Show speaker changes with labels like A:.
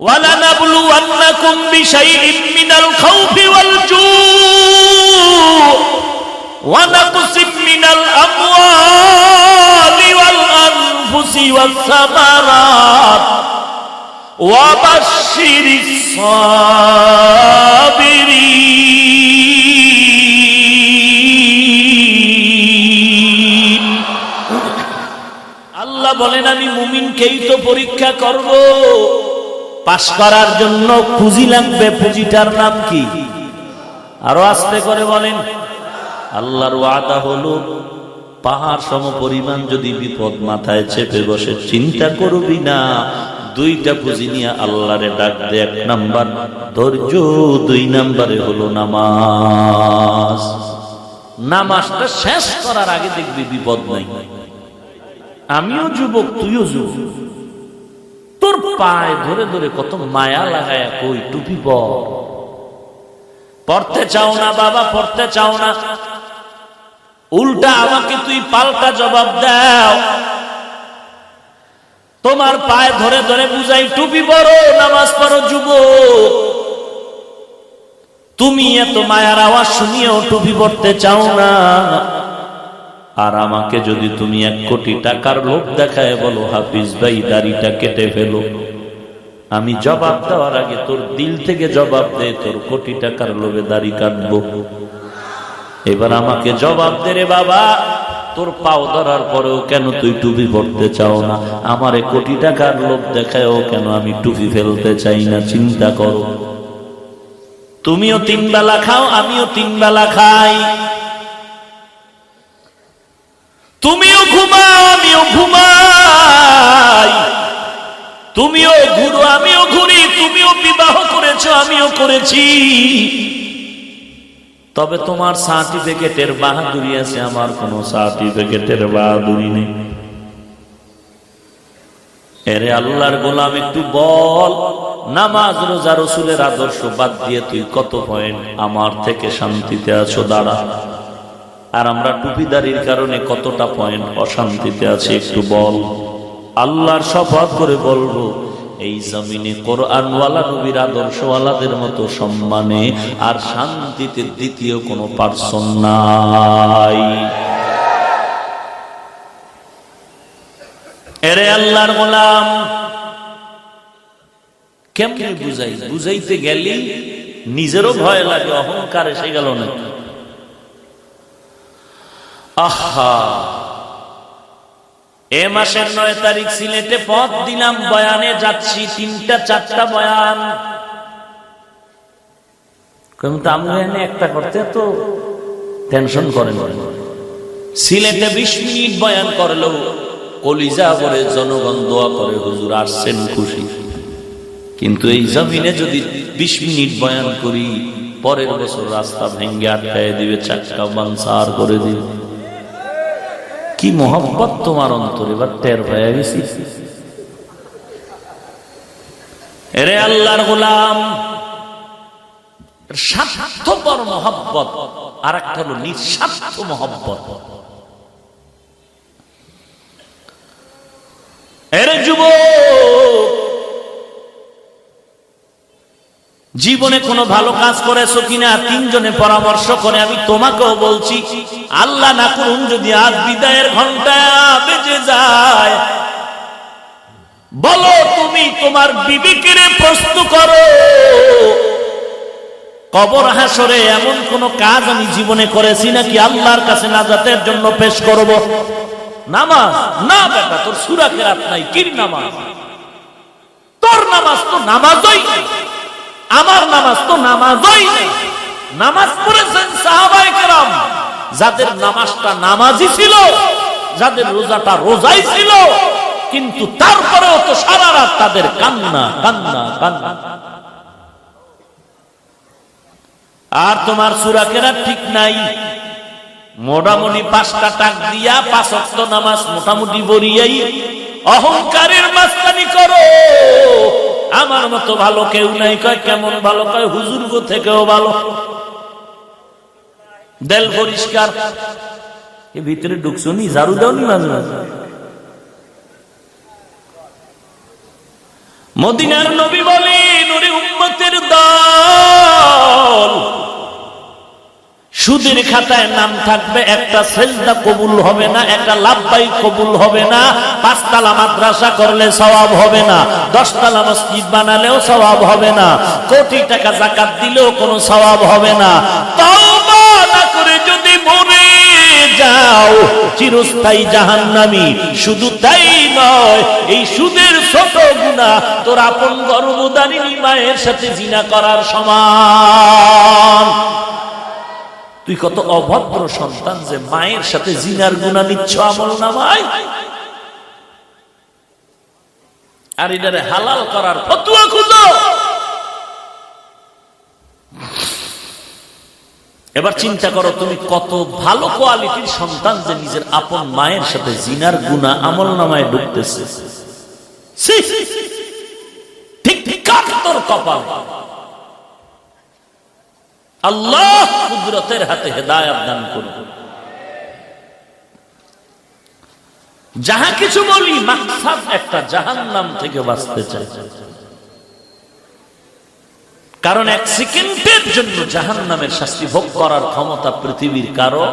A: ওয়ালানাবলুওয়ান্নাকুম বিশাইইন মিনাল খাউফি ওয়াল জূ' ওয়া নাকসিম মিনাল আমওয়ালি ওয়াল আনফুসি ওয়াস সামারাত ওয়া বাশশিরিস সাবিরিন। আল্লাহ বলেন আমি মুমিনকেই তো পরীক্ষা করব। পাশ করার জন্য পুঁজি লাগবে, পুঁজিটার নাম কি? আরো আস্তে করে বলেন। আল্লাহর ওয়াদা হলো পাহাড় সম পরিমাণ যদি বিপদ মাথায় চেপে বসে চিন্তা করবি না, দুইটা পুঁজি নিয়ে আল্লাহরে ডাক দে। এক নাম্বার ধৈর্য, দুই নাম্বারে হলো নামাজ। নামাজটা শেষ করার আগে দেখবি বিপদ নাই। আমিও যুবক, তুইও যুবক, তোর পায়ে ধরে ধরে কত মায়া লাগায়া কই টুপি পড়তে চাও না বাবা, পড়তে চাও না, উল্টা আমাকে তুই পাল্টা জবাব দাও। তোমার পায়ে ধরে ধরে বুঝাই টুপি পরো, নামাজ পড়ো যুবক। তুমি এত মায়ার আওয়াজ শুনিয়েও টুপি পড়তে চাও না, আর আমাকে যদি তুমি 1 কোটি টাকার লোভ দেখায় বলো হাফিজ ভাই দাড়িটা কেটে ফেলো, আমি জবাব দেওয়ার আগে তোর দিল থেকে জবাব দে, তোর কোটি টাকার লোভে দাড়ি কাটবো। এবার আমাকে জবাব দে রে বাবা, তোর পাও ধরার পরেও কেন তুই টুপি পড়তে চাও না? আমারে কোটি টাকার লোভ দেখায়ও কেন আমি টুপি ফেলতে চাই না? চিন্তা করো। তুমিও 3 বেলা খাও, আমিও 3 বেলা খাই। তুমিও ঘুমাও, আমিও ঘুমাই। তুমিও ঘুরো, আমিও ঘুরি। তুমিও বিবাহ করেছো, আমিও করেছি। তবে তোমার সার্টিফিকেটের বাহাদুরি আছে, আমার কোনো সার্টিফিকেটের বাহাদুরি নেই। এরে আল্লাহর গোলাম একটু বল, নামাজ রোজা রসুলের আদর্শ বাদ দিয়ে তুই কত পয়েন্ট আমার থেকে শান্তিতে আছো? দাঁড়া। আর আমরা টুপিদারির কারণে কতটা পয়েন্ট অশান্তিতে আছে একটু বল। আল্লাহর শপথ করে বলবো, এই জমিনে কোরআনওয়ালা নবীর আদর্শওয়ালাদের মতো সম্মানে আর শান্তিতে দ্বিতীয় কোনো পার্সন নাই। এরে আল্লাহর গোলাম, কেমনে বুঝাই? বুঝাইতে গেলি নিজেরও ভয় লাগে, অহংকার এসে গেল না। আহা, এ মাসের 9 তারিখ সিলেটে পথ দিলাম, বয়ানে যাচ্ছি, 3টা-4টা বয়ান। কিন্তু আমি একটা করতে তো টেনশন করেন। সিলেটে 20 মিনিট বয়ান করলো, কলিজা ভরে জনগণ দোয়া করে হুজুর আসছেন, খুশি। কিন্তু এই জমিনে যদি 20 মিনিট বয়ান করি, পরের বছর রাস্তা ভেঙ্গে আটকায় দিবে, চাক্কা বানসার করে দিবে। কি মোহব্বত তোমার অন্তরে, এবার টের হয়ে গেছি। এরে আল্লাহর গোলাম, স্বার্থপর মোহব্বত আর একটা হলো নিঃস্বার্থ মোহব্বত। এরে যুবক, জীবনে কোনো ভালো কাজ করেছো কিনা 3 জনে পরামর্শ করে আমি তোমাকেও বলছি, আল্লাহ না করুন যদি আজ বিদায়ের ঘন্টা বেজে যায়, বলো তুমি তোমার বিবিকে প্রশ্ন করো, কবর হাসরে এমন কোন কাজ আমি জীবনে করেছি নাকি আল্লাহর কাছে নাজাতের জন্য পেশ করব? নামাজ না বেটা, তোর সূরা কেরাত নাই, কি নামাজ? তোর নামাজ তো নামাজই নাই, আমার নামাজ তো নামাজই নেই। নামাজ পড়েছেন সাহাবায়ে কেরাম, যাদের নামাজটা নামাজই ছিল, যাদের রোজাটা রোজাই ছিল, কিন্তু তারপরেও তো সারা রাত তাদের কান্না কান্না কান্না। আর তোমার সূরা কেরাত ঠিক নাই, মোটামুটি 5টা টাক দিয়া 5 ওয়াক্ত নামাজ মোটামুটি বরিয়াই অহংকারের মাস্তানি করো। আমার মতো ভালো কেউ নাই। কয় কেমন ভালো? কয় হুজুর গো থেকেও ভালো। দেল পরিষ্কার, এ ভিতরে ঢুকছো নি, ঝাড়ু দাও নি মাঝে মাঝে। মদিনার নবী বলে সুদের খাতায় নাম থাকবে, একটা সেজদা কবুল হবে না, একটা লাভবাই কবুল হবে না, 5 তালা মাদ্রাসা করলে সওয়াব হবে না, 10 তালা মসজিদ বানালেও সওয়াব হবে না, কোটি টাকা যাকাত দিলেও কোনো সওয়াব হবে না। তওবা না করে যদি মরে যাও চিরস্থায়ী জাহান্নামী। শুধু তাই নয়, এই সুদের ছোট গুনাহ তোর আপন গর্ভধারিণী মায়ের সাথে জিনা করার সমান। তুই কত অভদ্র সন্তান যে মায়ের সাথে জিনার গুনাহ নিচ্ছ আমলনামায়, আর এটারে হালাল করার ফতোয়া খুঁজো। এবার চিন্তা করো, তুমি কত ভালো কোয়ালিটির সন্তান যে নিজের আপন মায়ের সাথে জিনার গুনাহ আমলনামায় ঢুকতেছে। ঠিক তোর কপাল। আল্লাহ কুদরতের হাতে হেদায়েত দান করুন। যাহা কিছু বলি মাকসাদ একটা, জাহান্নাম থেকে বাঁচতে চাই। কারণ 1 সেকেন্ডের জন্য জাহান্নামের শাস্তি ভোগ করার ক্ষমতা পৃথিবীর কারো